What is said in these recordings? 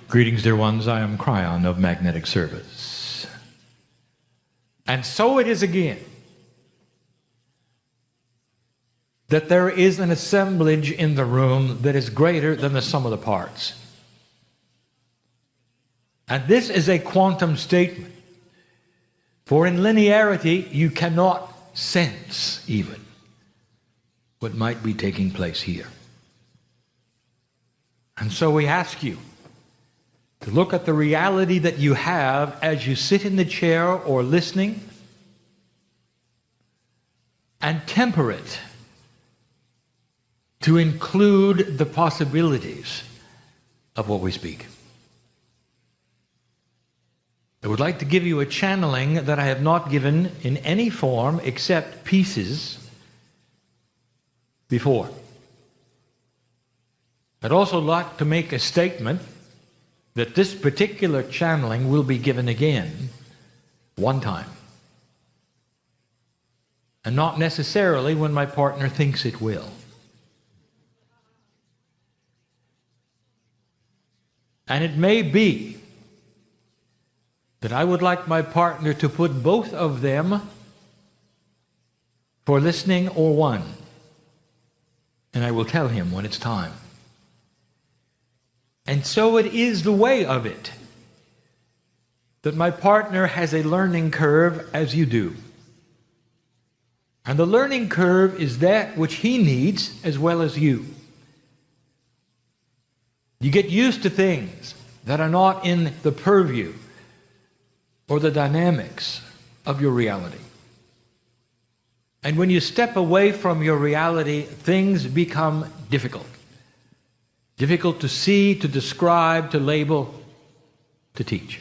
Greetings, dear ones. I am Kryon of Magnetic Service. And so it is again that there is an assemblage in the room that is greater than the sum of the parts. And this is a quantum statement. For in linearity, you cannot sense even what might be taking place here. And so we ask you to look at the reality that you have as you sit in the chair or listening and temper it to include the possibilities of what we speak. I would like to give you a channeling that I have not given in any form except pieces before. I'd also like to make a statement that this particular channeling will be given again one time, and not necessarily when my partner thinks it will. And it may be that I would like my partner to put both of them for listening or one, and I will tell him when it's time. And so it is the way of it that my partner has a learning curve as you do. And the learning curve is that which he needs as well as you. You get used to things that are not in the purview or the dynamics of your reality. And when you step away from your reality, things become difficult. Difficult to see, to describe, to label, to teach.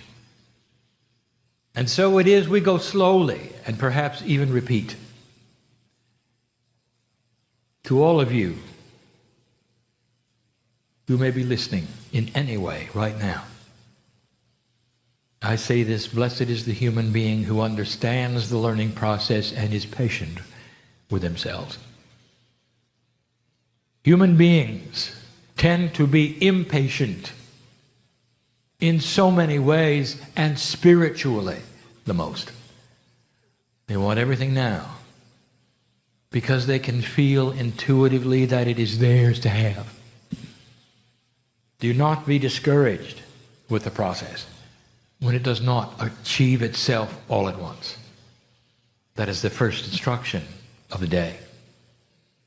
And so it is we go slowly and perhaps even repeat. To all of you who may be listening in any way right now, I say this: blessed is the human being who understands the learning process and is patient with themselves. Human beings tend to be impatient in so many ways, and spiritually the most. They want everything now because they can feel intuitively that it is theirs to have. Do not be discouraged with the process when it does not achieve itself all at once. That is the first instruction of the day.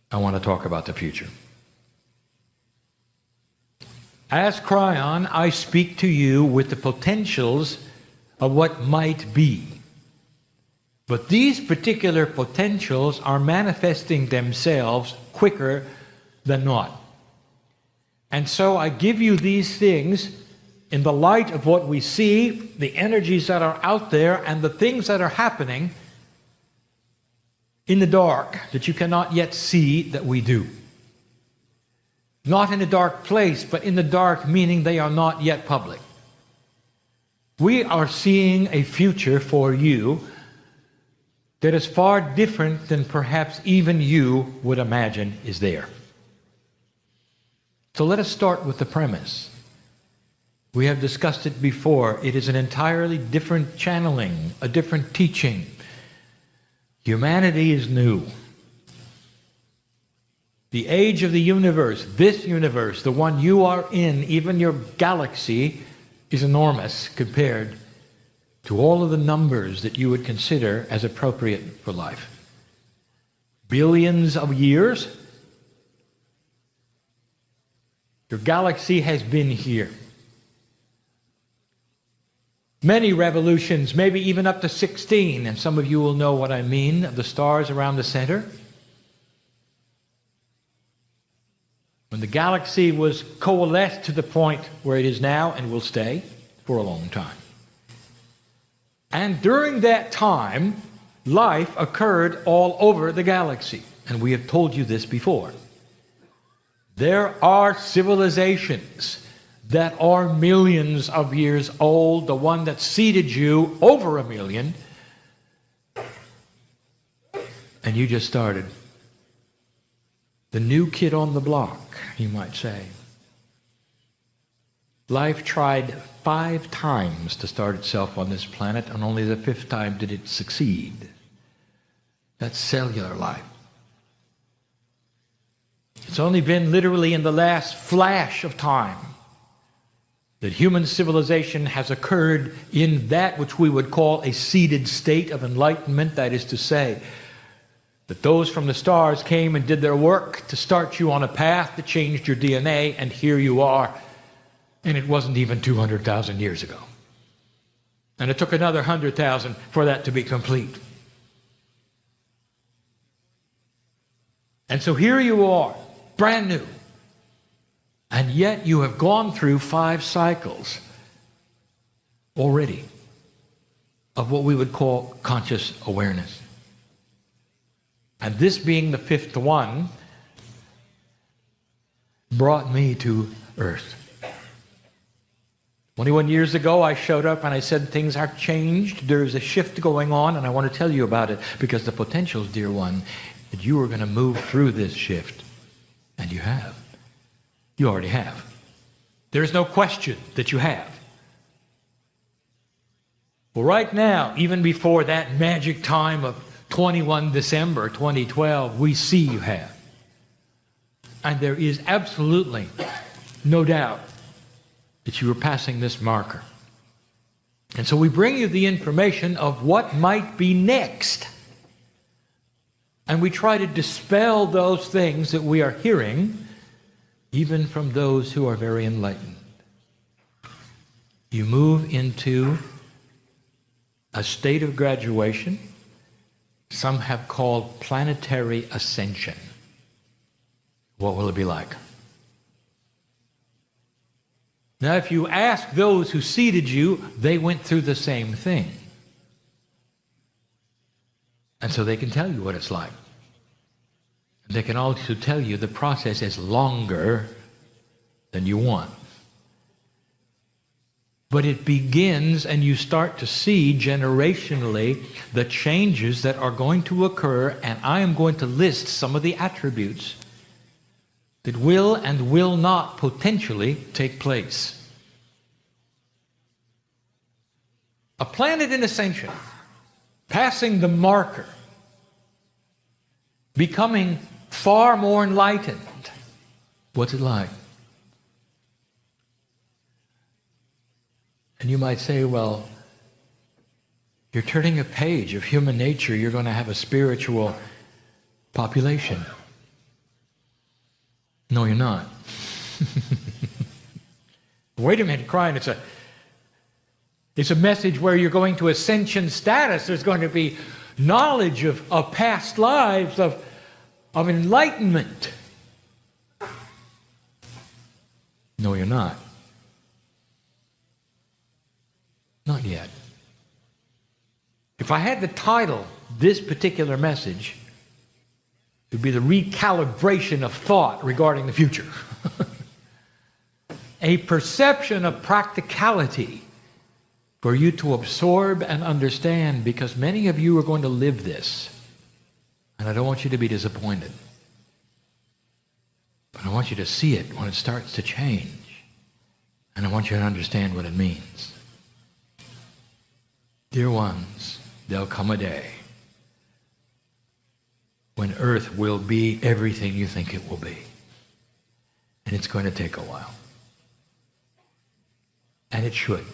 I want to talk about the future. As Kryon, I speak to you with the potentials of what might be. But these particular potentials are manifesting themselves quicker than not. And so I give you these things in the light of what we see, the energies that are out there, and the things that are happening in the dark that you cannot yet see that we do. Not in a dark place, but in the dark, meaning they are not yet public. We are seeing a future for you that is far different than perhaps even you would imagine is there. So let us start with the premise. We have discussed it before. It is an entirely different channeling, a different teaching. Humanity is new. The age of the universe, this universe, the one you are in, even your galaxy, is enormous compared to all of the numbers that you would consider as appropriate for life. Billions of years. Your galaxy has been here. Many revolutions, maybe even up to 16, and some of you will know what I mean, of the stars around the center. When the galaxy was coalesced to the point where it is now and will stay for a long time. And during that time, life occurred all over the galaxy. And we have told you this before. There are civilizations that are millions of years old. The one that seeded you, over 1 million. And you just started. The new kid on the block, you might say. Life tried 5 times to start itself on this planet, and only the 5th time did it succeed. That's cellular life. It's only been literally in the last flash of time that human civilization has occurred in that which we would call a seeded state of enlightenment. That is to say, that those from the stars came and did their work to start you on a path that changed your DNA, and here you are. And it wasn't even 200,000 years ago. And it took another 100,000 for that to be complete. And so here you are, brand new. And yet you have gone through 5 cycles already of what we would call conscious awareness. And this being the 5th one brought me to Earth. 21 years ago, I showed up and I said things are changed. There's a shift going on, and I want to tell you about it because the potential, dear one, that you are going to move through this shift. And you have. You already have. There's no question that you have. Well, right now, even before that magic time of 21 December 2012, we see you have. And there is absolutely no doubt that you are passing this marker. And so we bring you the information of what might be next. And we try to dispel those things that we are hearing, even from those who are very enlightened. You move into a state of graduation, some have called planetary ascension. What will it be like? Now, if you ask those who seeded you, they went through the same thing. And so they can tell you what it's like. They can also tell you the process is longer than you want. But it begins, and you start to see generationally the changes that are going to occur, and I am going to list some of the attributes that will and will not potentially take place. A planet in ascension, passing the marker, becoming far more enlightened. What's it like? And you might say, well, you're turning a page of human nature. You're going to have a spiritual population. No, you're not. Wait a minute, Kryon, it's a message where you're going to ascension status. There's going to be knowledge of past lives, of enlightenment. No, you're not. Not yet. If I had to title this particular message, it would be the recalibration of thought regarding the future. A perception of practicality for you to absorb and understand, because many of you are going to live this. And I don't want you to be disappointed. But I want you to see it when it starts to change. And I want you to understand what it means. Dear ones, there'll come a day when Earth will be everything you think it will be. And it's going to take a while. And it should.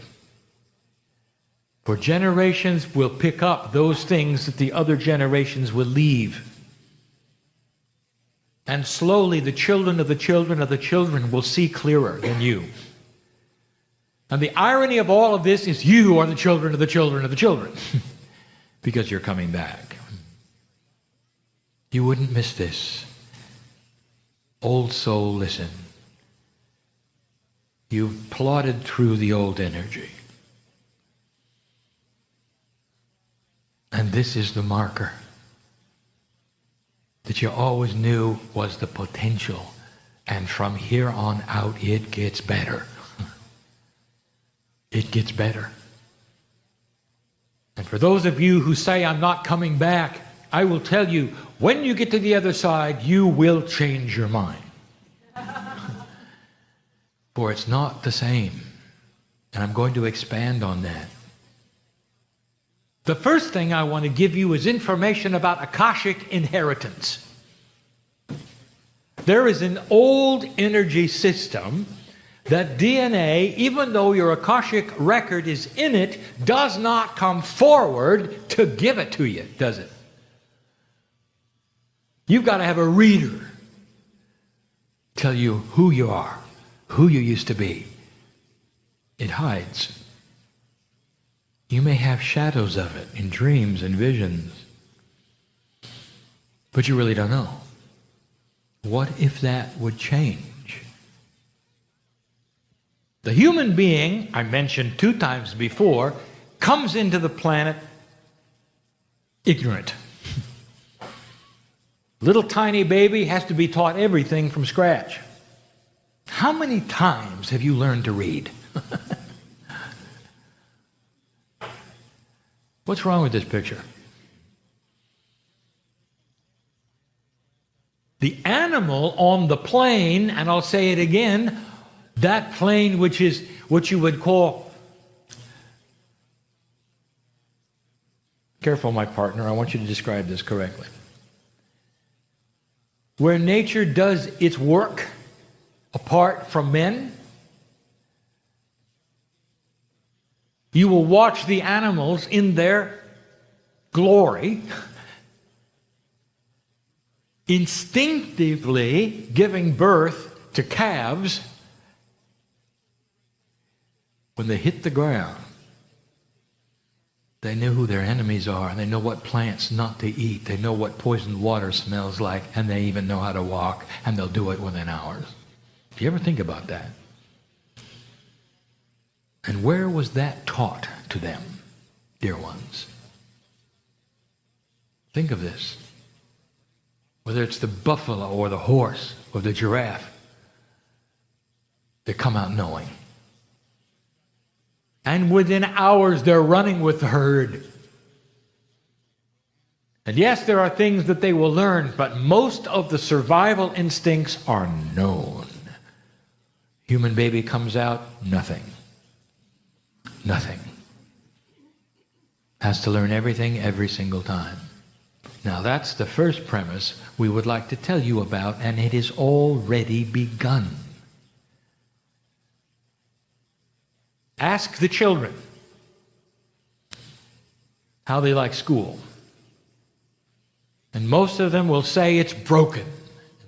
For generations will pick up those things that the other generations will leave. And slowly the children of the children of the children will see clearer than you. And the irony of all of this is you are the children of the children of the children. Because you're coming back. You wouldn't miss this. Old soul, listen. You've plodded through the old energy. And this is the marker that you always knew was the potential. And from here on out, it gets better. It gets better. And for those of you who say, I'm not coming back, I will tell you, when you get to the other side, you will change your mind. For it's not the same. And I'm going to expand on that. The first thing I want to give you is information about Akashic inheritance. There is an old energy system that DNA, even though your Akashic record is in it, does not come forward to give it to you, does it? You've got to have a reader tell you who you are, who you used to be. It hides. You may have shadows of it in dreams and visions, but you really don't know. What if that would change? The human being, I mentioned 2 times before, comes into the planet ignorant. Little tiny baby has to be taught everything from scratch. How many times have you learned to read? What's wrong with this picture? The animal on the plane, and I'll say it again, that plane which is what you would call, careful my partner, I want you to describe this correctly. Where nature does its work apart from men, you will watch the animals in their glory, instinctively giving birth to calves. When they hit the ground, they know who their enemies are, and they know what plants not to eat. They know what poisoned water smells like, and they even know how to walk, and they'll do it within hours. Do you ever think about that? And where was that taught to them, dear ones? Think of this. Whether it's the buffalo or the horse or the giraffe, they come out knowing. And within hours, they're running with the herd. And yes, there are things that they will learn, but most of the survival instincts are known. Human baby comes out, nothing. Nothing. Has to learn everything every single time. Now that's the first premise we would like to tell you about, and it is already begun. Ask the children how they like school. And most of them will say it's broken.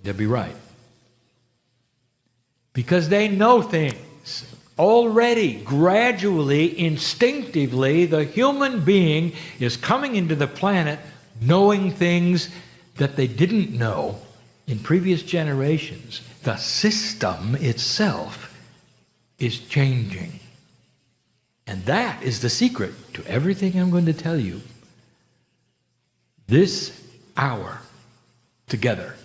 They'll be right. Because they know things. Already, gradually, instinctively, the human being is coming into the planet knowing things that they didn't know in previous generations. The system itself is changing. And that is the secret to everything I'm going to tell you. This hour together.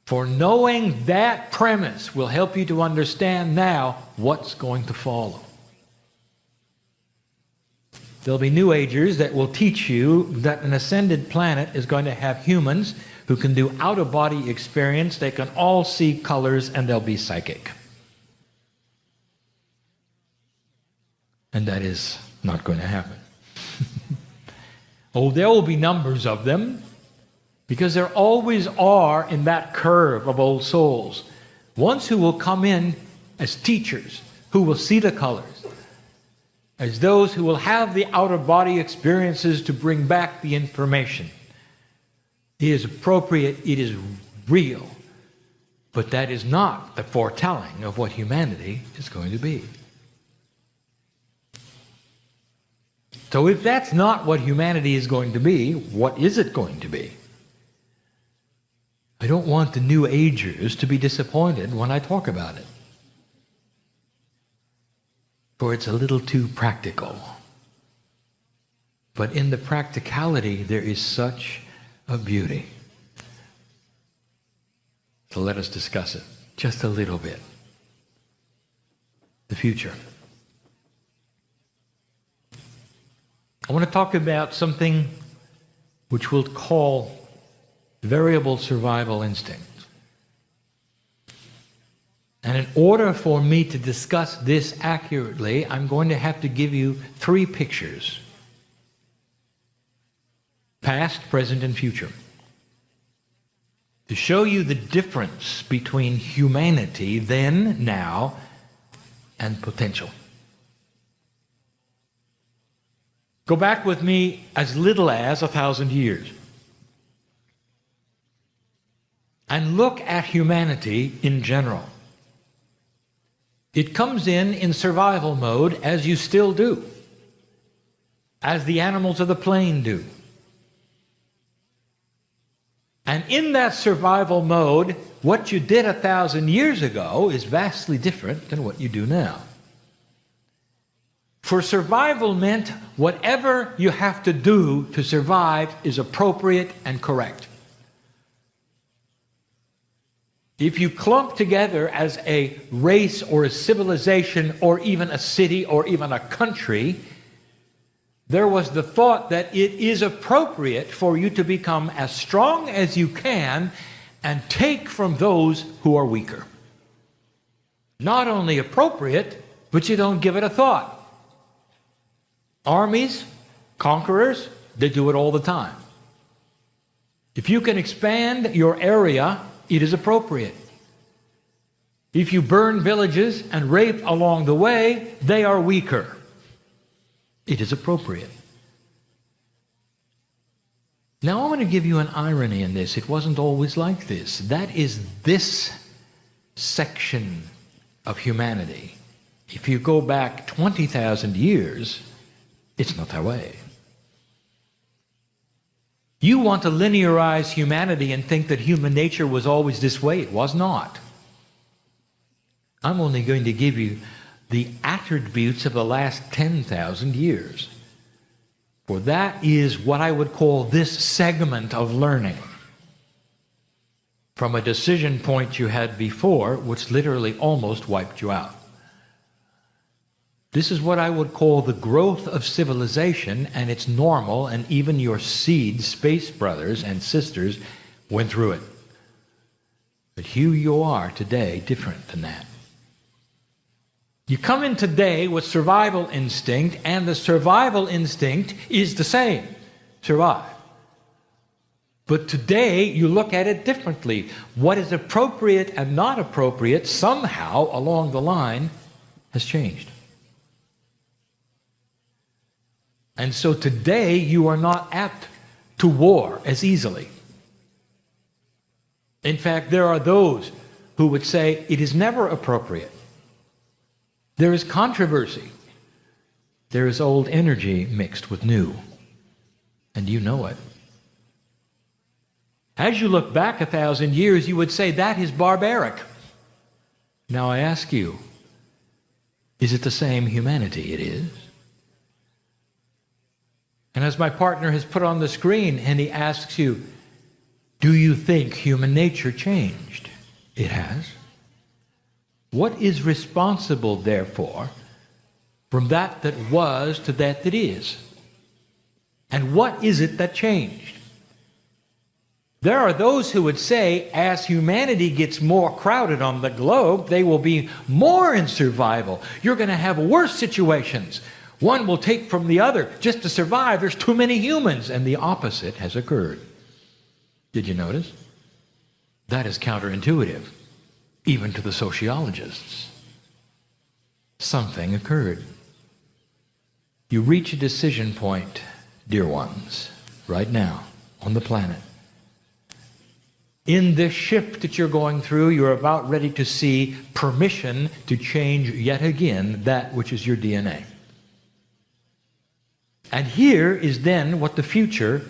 For knowing that premise will help you to understand now what's going to follow. There'll be New Agers that will teach you that an ascended planet is going to have humans who can do out-of-body experience. They can all see colors, and they'll be psychic. And that is not going to happen. Oh, there will be numbers of them, because there always are in that curve of old souls. Ones who will come in as teachers, who will see the colors, as those who will have the out-of-body experiences to bring back the information. It is appropriate, it is real, but that is not the foretelling of what humanity is going to be. So if that's not what humanity is going to be, what is it going to be? I don't want the New Agers to be disappointed when I talk about it. For it's a little too practical. But in the practicality, there is such a beauty. So let us discuss it just a little bit. The future. I want to talk about something which we'll call variable survival instinct. And in order for me to discuss this accurately, I'm going to have to give you 3 pictures. Past, present, and future. To show you the difference between humanity then, now, and potential. Go back with me as little as 1,000 years. And look at humanity in general. It comes in survival mode, as you still do, as the animals of the plain do. And in that survival mode, what you did 1,000 years ago is vastly different than what you do now. For survival meant whatever you have to do to survive is appropriate and correct. If you clump together as a race or a civilization or even a city or even a country, there was the thought that it is appropriate for you to become as strong as you can and take from those who are weaker. Not only appropriate, but you don't give it a thought. Armies, conquerors, they do it all the time. If you can expand your area, it is appropriate. If you burn villages and rape along the way, they are weaker. It is appropriate. Now I want to give you an irony in this. It wasn't always like this. That is this section of humanity. If you go back 20,000 years, it's not that way. You want to linearize humanity and think that human nature was always this way. It was not. I'm only going to give you the attributes of the last 10,000 years. For that is what I would call this segment of learning. From a decision point you had before, which literally almost wiped you out. This is what I would call the growth of civilization, and it's normal, and even your seed, space brothers and sisters, went through it. But here you are today, different than that. You come in today with survival instinct, and the survival instinct is the same. Survive. But today, you look at it differently. What is appropriate and not appropriate, somehow along the line, has changed. And so today, you are not apt to war as easily. In fact, there are those who would say it is never appropriate. There is controversy. There is old energy mixed with new. And you know it. As you look back 1,000 years, you would say that is barbaric. Now I ask you, is it the same humanity? It is. And as my partner has put on the screen, and he asks you, do you think human nature changed? It has. What is responsible, therefore, from that that was to that that is? And what is it that changed? There are those who would say, as humanity gets more crowded on the globe, they will be more in survival. You're going to have worse situations. One will take from the other just to survive. There's too many humans. And the opposite has occurred. Did you notice? That is counterintuitive, even to the sociologists. Something occurred. You reach a decision point, dear ones, right now on the planet. In this shift that you're going through, you're about ready to see permission to change yet again that which is your DNA. And here is then what the future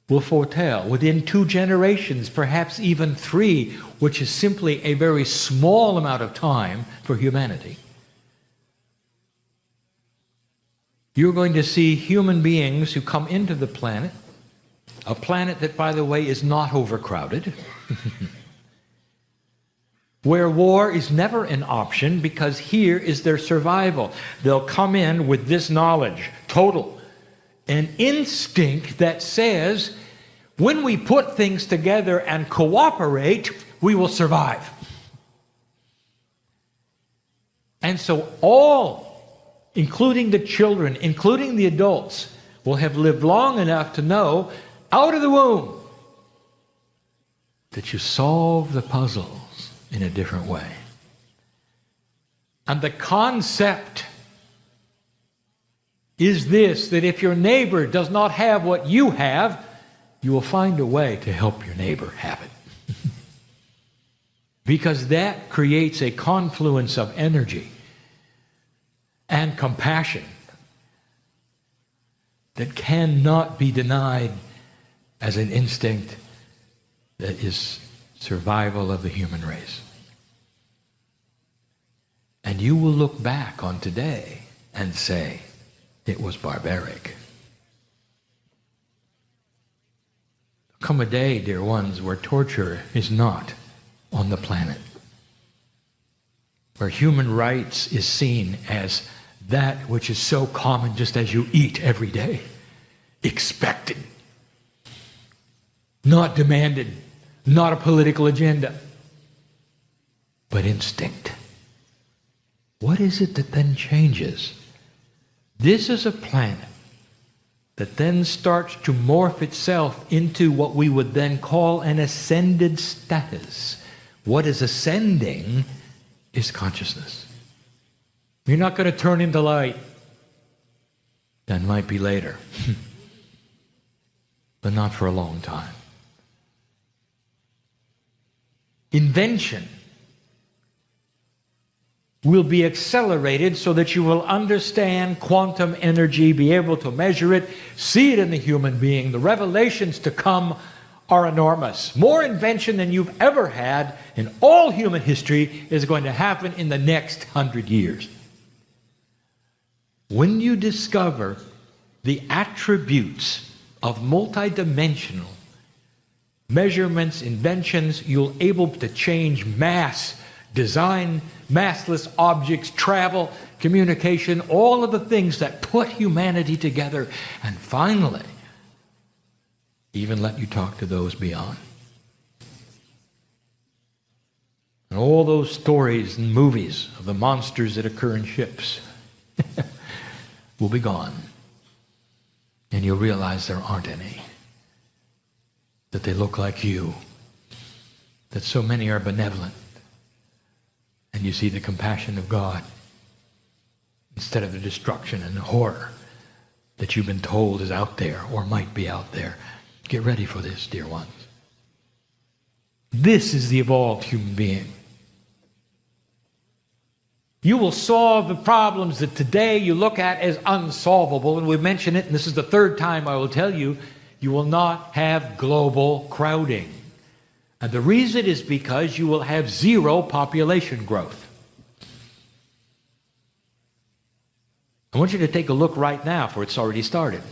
will foretell. Within 2 generations, perhaps even 3, which is simply a very small amount of time for humanity. You're going to see human beings who come into the planet, a planet that, by the way, is not overcrowded, where war is never an option because here is their survival. They'll come in with this knowledge, total, an instinct that says, when we put things together and cooperate, we will survive. And so all, including the children, including the adults, will have lived long enough to know, out of the womb, that you solve the puzzles in a different way. And the concept is this, that if your neighbor does not have what you have, you will find a way to help your neighbor have it. Because that creates a confluence of energy and compassion that cannot be denied as an instinct that is survival of the human race. And you will look back on today and say, it was barbaric. Come a day, dear ones, where torture is not on the planet, where human rights is seen as that which is so common just as you eat every day, expected, not demanded, not a political agenda, but instinct. What is it that then changes? This is a planet that then starts to morph itself into what we would then call an ascended status. What is ascending is consciousness. You're not going to turn into light. That might be later. But not for a long time. Invention will be accelerated so that you will understand quantum energy, be able to measure it, see it in the human being. The revelations to come are enormous. More invention than you've ever had in all human history is going to happen in the next 100 years. When you discover the attributes of multidimensional measurements, inventions, you'll be able to change mass, design massless objects, travel, communication, all of the things that put humanity together, and finally, even let you talk to those beyond. And all those stories and movies of the monsters that occur in ships will be gone. And you'll realize there aren't any. That they look like you. That so many are benevolent. And you see the compassion of God instead of the destruction and the horror that you've been told is out there or might be out there. Get ready for this, dear ones. This is the evolved human being. You will solve the problems that today you look at as unsolvable, and we mention it, and this is the third time I will tell you, you will not have global crowding. And the reason is because you will have zero population growth. I want you to take a look right now, for it's already started.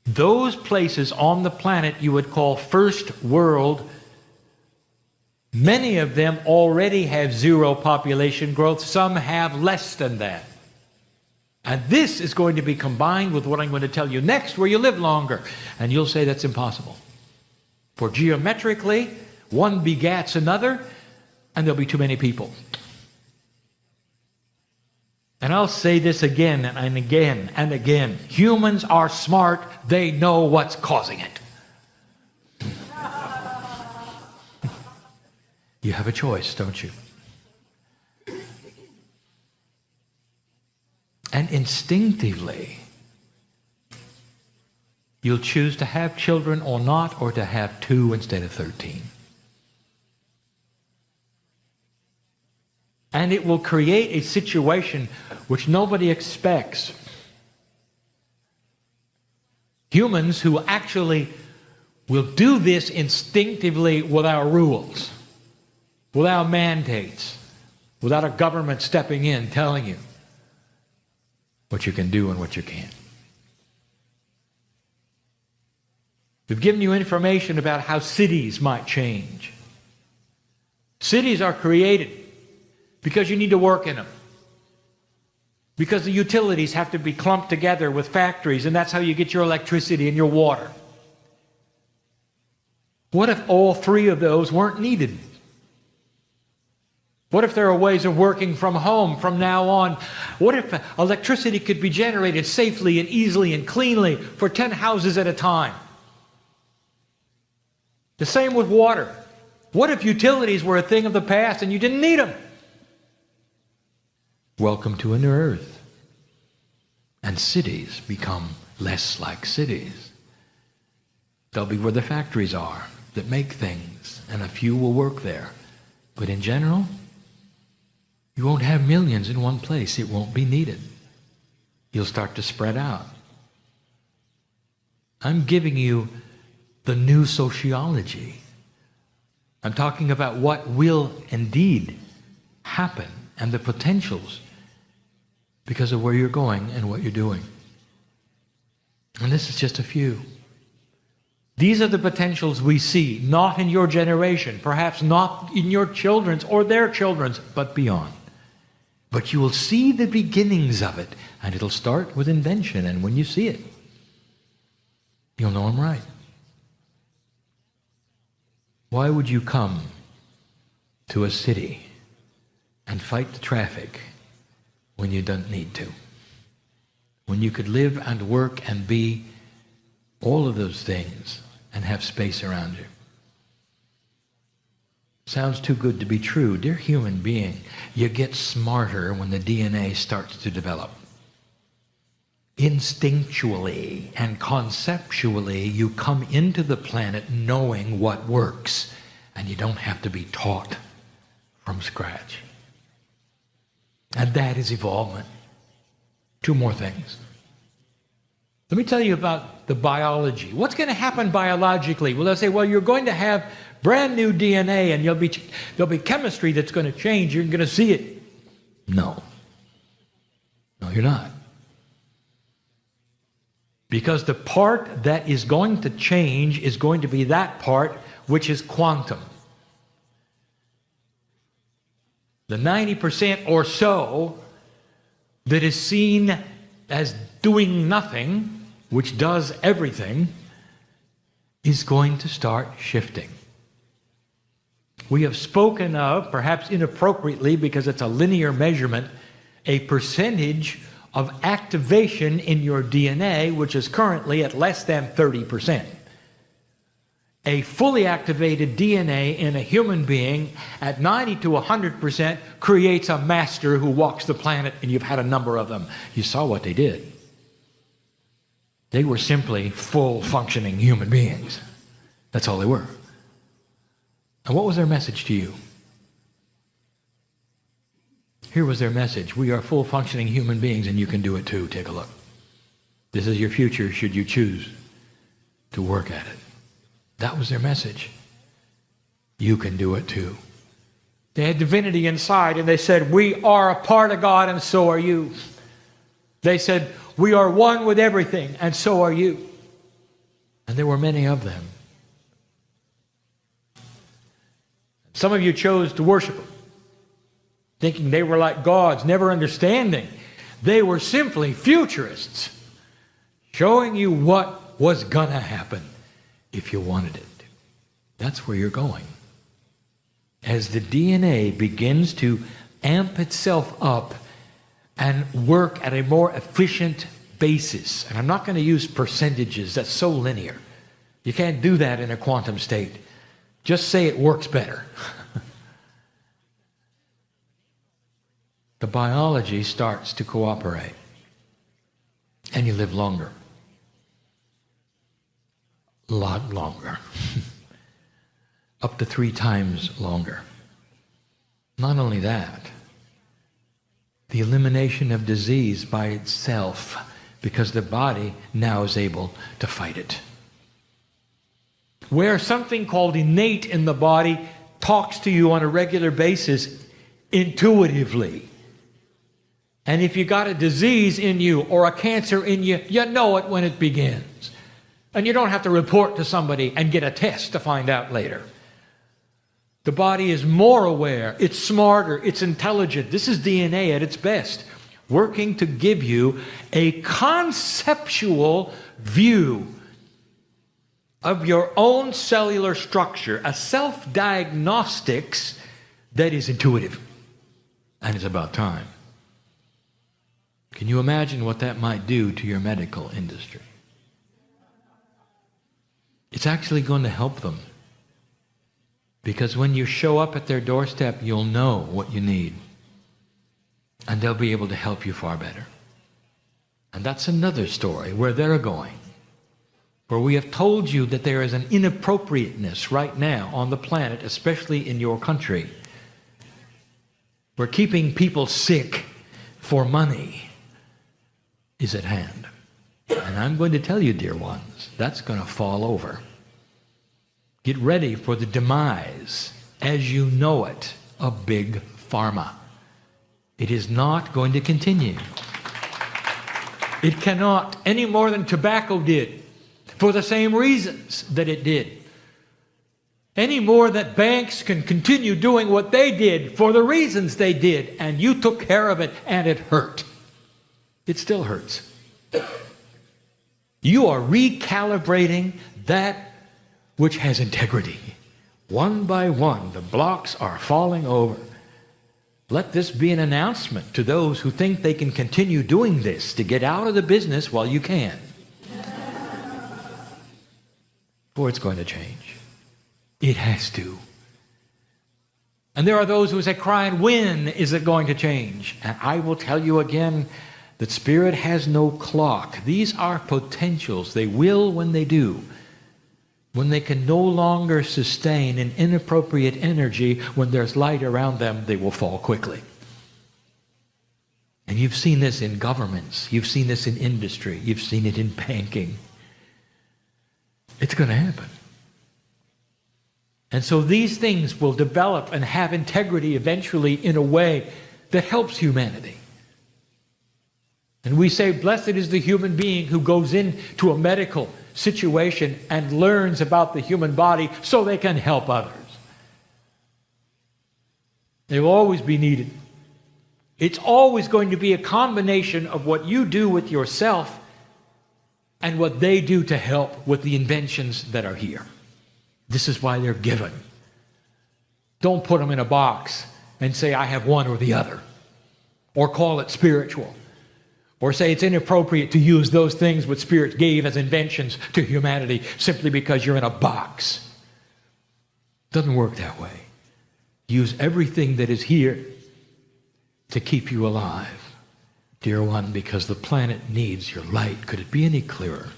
Those places on the planet you would call first world, many of them already have zero population growth. Some have less than that. And this is going to be combined with what I'm going to tell you next, where you live longer. And you'll say that's impossible. For geometrically, one begats another, and there'll be too many people. And I'll say this again and again and again. Humans are smart. They know what's causing it. You have a choice, don't you? And instinctively, you'll choose to have children or not, or to have 2 instead of 13. And it will create a situation which nobody expects. Humans who actually will do this instinctively without rules, without mandates, without a government stepping in telling you what you can do and what you can't. We've given you information about how cities might change. Cities are created because you need to work in them. Because the utilities have to be clumped together with factories, and that's how you get your electricity and your water. What if all 3 of those weren't needed? What if there are ways of working from home from now on? What if electricity could be generated safely and easily and cleanly for 10 houses at a time? The same with water. What if utilities were a thing of the past and you didn't need them? Welcome to a new earth. And cities become less like cities. They'll be where the factories are that make things, and a few will work there. But in general, you won't have millions in one place. It won't be needed. You'll start to spread out. I'm giving you the new sociology. I'm talking about what will indeed happen and the potentials because of where you're going and what you're doing. And this is just a few. These are the potentials we see, not in your generation, perhaps not in your children's or their children's, but beyond. But you will see the beginnings of it, and it'll start with invention, and when you see it, you'll know I'm right. Why would you come to a city and fight the traffic when you don't need to? When you could live and work and be all of those things and have space around you. Sounds too good to be true. Dear human being, you get smarter when the DNA starts to develop. Instinctually and conceptually, you come into the planet knowing what works, and you don't have to be taught from scratch. And that is evolvement. Two more things. Let me tell you about the biology. What's going to happen biologically? Well, they'll say, well, you're going to have brand new DNA and there'll be chemistry that's going to change. You're going to see it. No. No, you're not. Because the part that is going to change is going to be that part which is quantum. The 90% or so that is seen as doing nothing, which does everything, is going to start shifting. We have spoken of, perhaps inappropriately because it's a linear measurement, a percentage of activation in your DNA, which is currently at less than 30%. A fully activated DNA in a human being at 90 to 100% creates a master who walks the planet, and you've had a number of them. You saw what they did. They were simply full functioning human beings. That's all they were. And what was their message to you? Here was their message. We are full functioning human beings and you can do it too. Take a look. This is your future should you choose to work at it. That was their message. You can do it too. They had divinity inside and they said, we are a part of God and so are you. They said, we are one with everything and so are you. And there were many of them. Some of you chose to worship them, thinking they were like gods, never understanding. They were simply futurists, showing you what was going to happen if you wanted it. That's where you're going. As the DNA begins to amp itself up and work at a more efficient basis, and I'm not going to use percentages, that's so linear. You can't do that in a quantum state. Just say it works better. The biology starts to cooperate. And you live longer. A lot longer. Up to 3 times longer. Not only that, the elimination of disease by itself, because the body now is able to fight it. Where something called innate in the body talks to you on a regular basis intuitively. And if you got a disease in you or a cancer in you, you know it when it begins. And you don't have to report to somebody and get a test to find out later. The body is more aware, it's smarter, it's intelligent. This is DNA at its best, working to give you a conceptual view of your own cellular structure, a self-diagnostics that is intuitive. And it's about time. Can you imagine what that might do to your medical industry? It's actually going to help them. Because when you show up at their doorstep, you'll know what you need. And they'll be able to help you far better. And that's another story where they're going. Where we have told you that there is an inappropriateness right now on the planet, especially in your country. Where keeping people sick for money is at hand. And I'm going to tell you, dear ones, that's going to fall over. Get ready for the demise, as you know it, of Big Pharma. It is not going to continue. It cannot, any more than tobacco did, for the same reasons that it did. Any more that banks can continue doing what they did for the reasons they did, and you took care of it and it hurt. It still hurts. You are recalibrating that which has integrity. One by one, the blocks are falling over. Let this be an announcement to those who think they can continue doing this to get out of the business while you can. For it's going to change. It has to. And there are those who say, Kryon, when is it going to change? And I will tell you again that Spirit has no clock. These are potentials. They will when they do. When they can no longer sustain an inappropriate energy, when there's light around them, they will fall quickly. And you've seen this in governments. You've seen this in industry. You've seen it in banking. It's going to happen. And so these things will develop and have integrity eventually in a way that helps humanity. And we say, blessed is the human being who goes into a medical situation and learns about the human body so they can help others. They will always be needed. It's always going to be a combination of what you do with yourself and what they do to help with the inventions that are here. This is why they're given. Don't put them in a box and say, I have one or the other. Or call it spiritual. Or say it's inappropriate to use those things which Spirit gave as inventions to humanity simply because you're in a box. Doesn't work that way. Use everything that is here to keep you alive, dear one, because the planet needs your light. Could it be any clearer?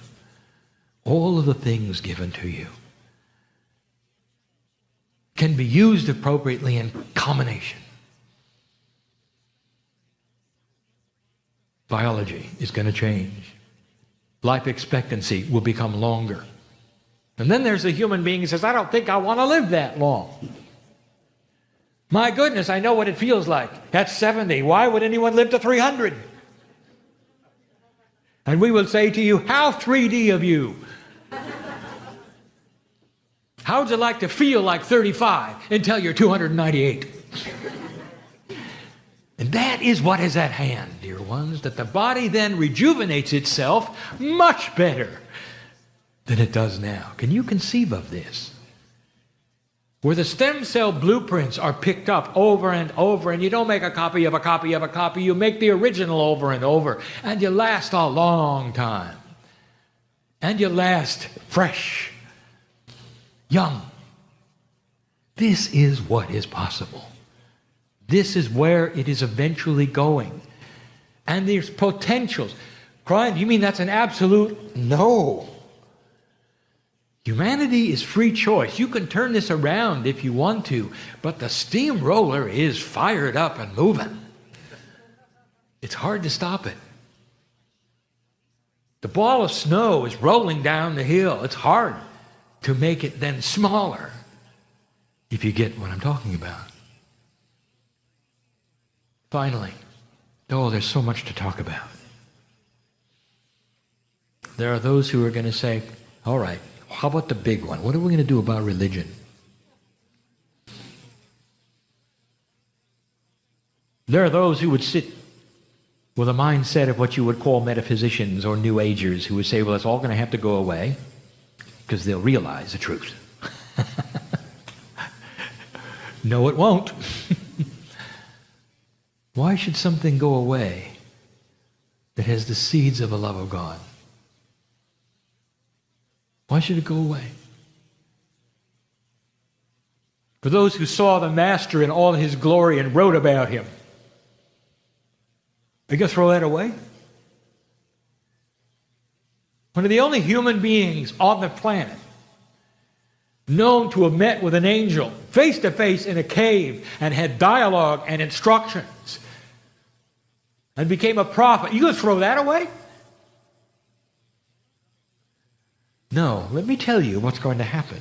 All of the things given to you can be used appropriately in combination. Biology is going to change. Life expectancy will become longer. And then there's a human being who says, I don't think I want to live that long. My goodness, I know what it feels like. At 70, why would anyone live to 300? And we will say to you, how 3D of you. How would you like to feel like 35 until you're 298? And that is what is at hand, dear ones, that the body then rejuvenates itself much better than it does now. Can you conceive of this? Where the stem cell blueprints are picked up over and over, and you don't make a copy of a copy of a copy, you make the original over and over, and you last a long time. And you last fresh, young. This is what is possible. This is where it is eventually going. And there's potentials. Kryon, you mean that's an absolute? No. Humanity is free choice. You can turn this around if you want to, but the steamroller is fired up and moving. It's hard to stop it. The ball of snow is rolling down the hill. It's hard to make it then smaller, if you get what I'm talking about. Finally, there's so much to talk about. There are those who are going to say, all right, how about the big one? What are we going to do about religion? There are those who would sit with a mindset of what you would call metaphysicians or New Agers who would say, well, it's all going to have to go away because they'll realize the truth. No, it won't. Why should something go away that has the seeds of a love of God? Why should it go away? For those who saw the Master in all his glory and wrote about him, are you going to throw that away? One of the only human beings on the planet known to have met with an angel face to face in a cave and had dialogue and instructions and became a prophet. You going to throw that away? No, let me tell you what's going to happen.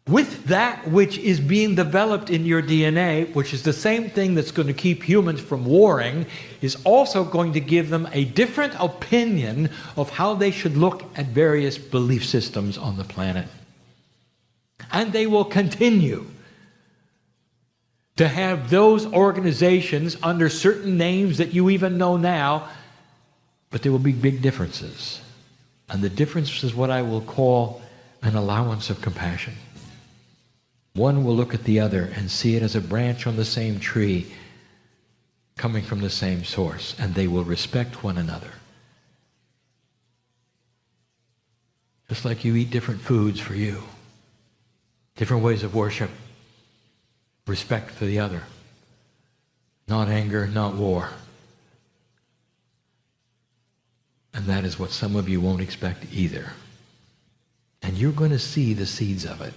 With that which is being developed in your DNA, which is the same thing that's going to keep humans from warring, is also going to give them a different opinion of how they should look at various belief systems on the planet. And they will continue to have those organizations under certain names that you even know now, but there will be big differences. And the difference is what I will call an allowance of compassion. One will look at the other and see it as a branch on the same tree coming from the same source, and they will respect one another. Just like you eat different foods for you, different ways of worship, respect for the other, not anger, not war. And that is what some of you won't expect either. And you're going to see the seeds of it.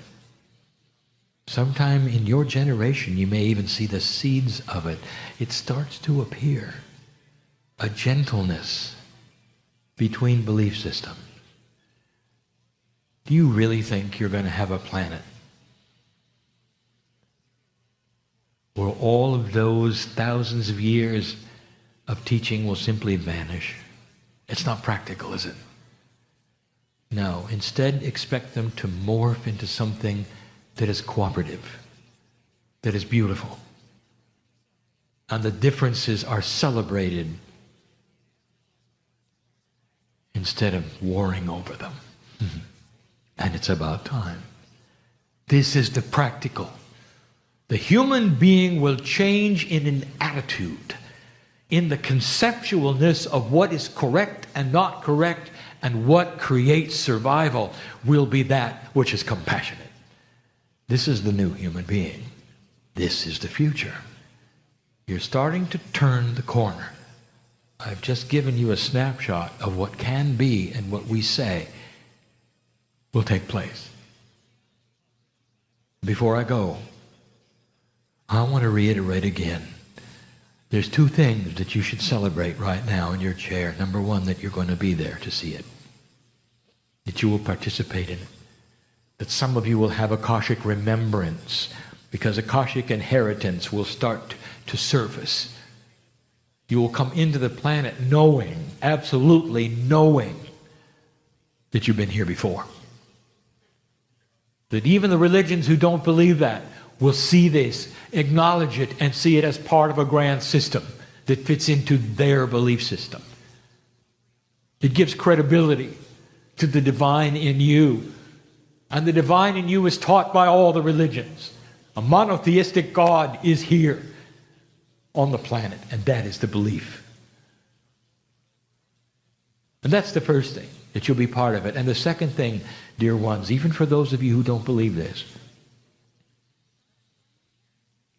Sometime in your generation, you may even see the seeds of it. It starts to appear. A gentleness between belief systems. Do you really think you're going to have a planet where all of those thousands of years of teaching will simply vanish? It's not practical, is it? No. Instead, expect them to morph into something that is cooperative, that is beautiful. And the differences are celebrated instead of warring over them. And it's about time. This is the practical. The human being will change in an attitude, in the conceptualness of what is correct and not correct, and what creates survival will be that which is compassionate. This is the new human being. This is the future. You're starting to turn the corner. I've just given you a snapshot of what can be and what we say will take place. Before I go, I want to reiterate again. There's two things that you should celebrate right now in your chair. Number one, that you're going to be there to see it. That you will participate in it. That some of you will have Akashic remembrance, because Akashic inheritance will start to surface. You will come into the planet knowing, absolutely knowing, that you've been here before. That even the religions who don't believe that will see this, acknowledge it, and see it as part of a grand system that fits into their belief system. It gives credibility to the divine in you. And the divine in you is taught by all the religions. A monotheistic God is here on the planet, and that is the belief. And that's the first thing, that you'll be part of it. And the second thing, dear ones, even for those of you who don't believe this,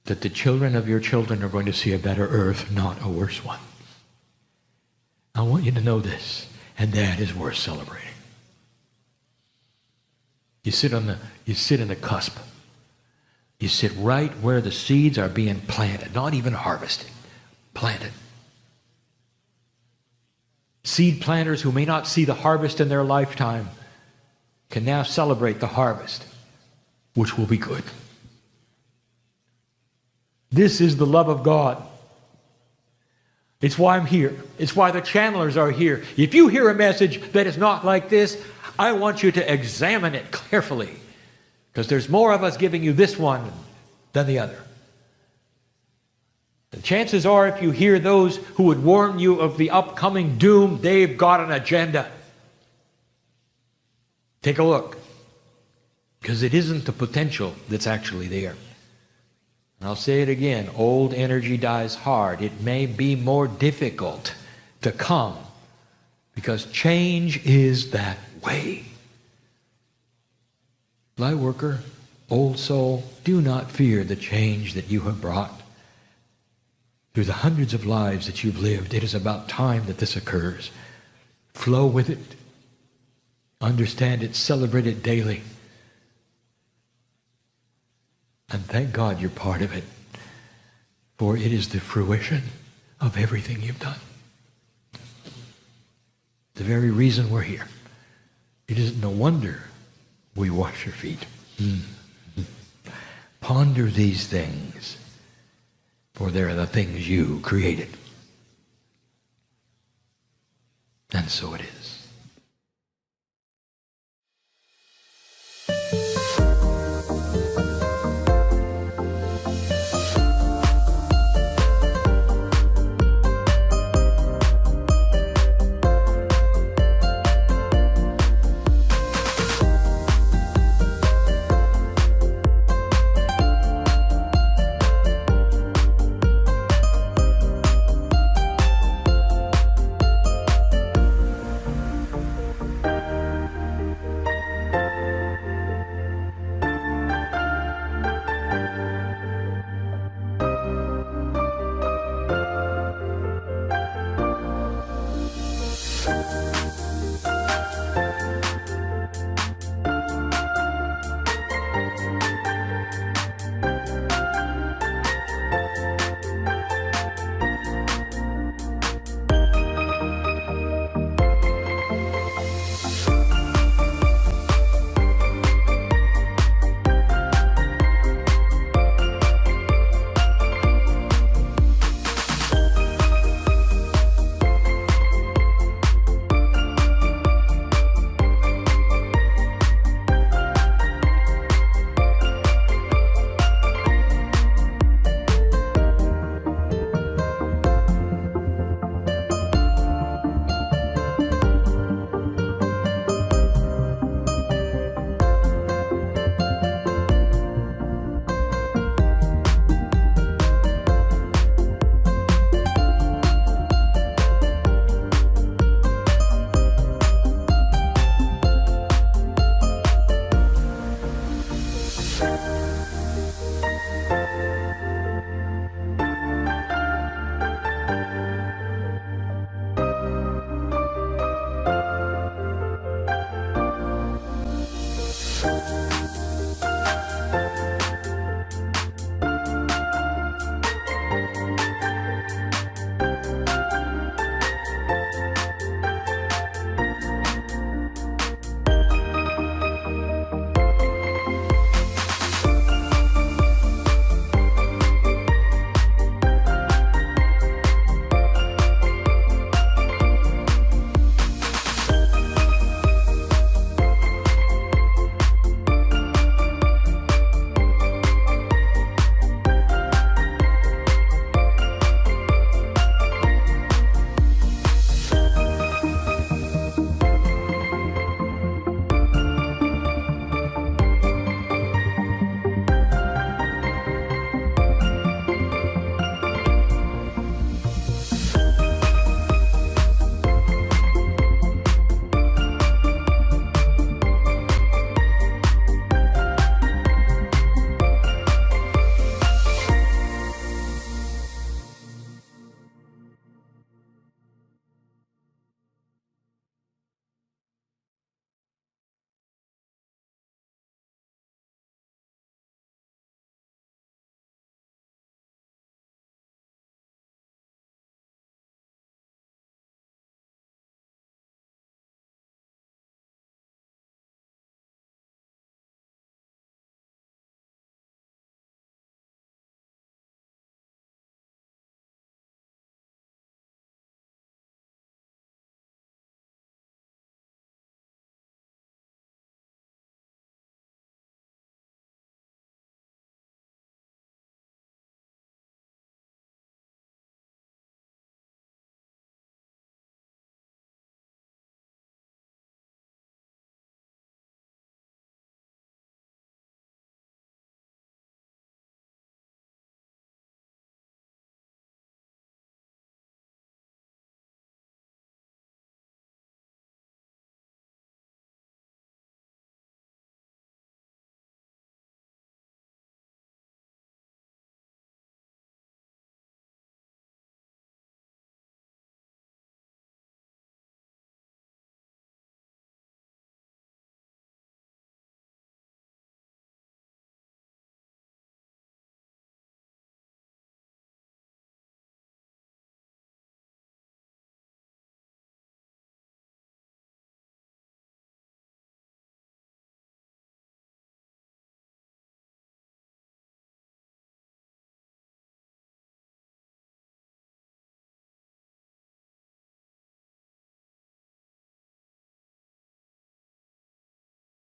that the children of your children are going to see a better earth, not a worse one. I want you to know this, and that is worth celebrating. You sit in the cusp. You sit right where the seeds are being planted, not even harvested, planted. Seed planters who may not see the harvest in their lifetime can now celebrate the harvest, which will be good. This is the love of God. It's why I'm here. It's why the channelers are here. If you hear a message that is not like this, I want you to examine it carefully, because there's more of us giving you this one than the other. The chances are, if you hear those who would warn you of the upcoming doom, they've got an agenda. Take a look, because it isn't the potential that's actually there. I'll say it again, old energy dies hard. It may be more difficult to come because change is that way. Light worker, old soul, do not fear the change that you have brought. Through the hundreds of lives that you've lived, it is about time that this occurs. Flow with it. Understand it. Celebrate it daily. And thank God you're part of it. For it is the fruition of everything you've done. The very reason we're here. It is no wonder we wash your feet. Ponder these things, for they are the things you created. And so it is.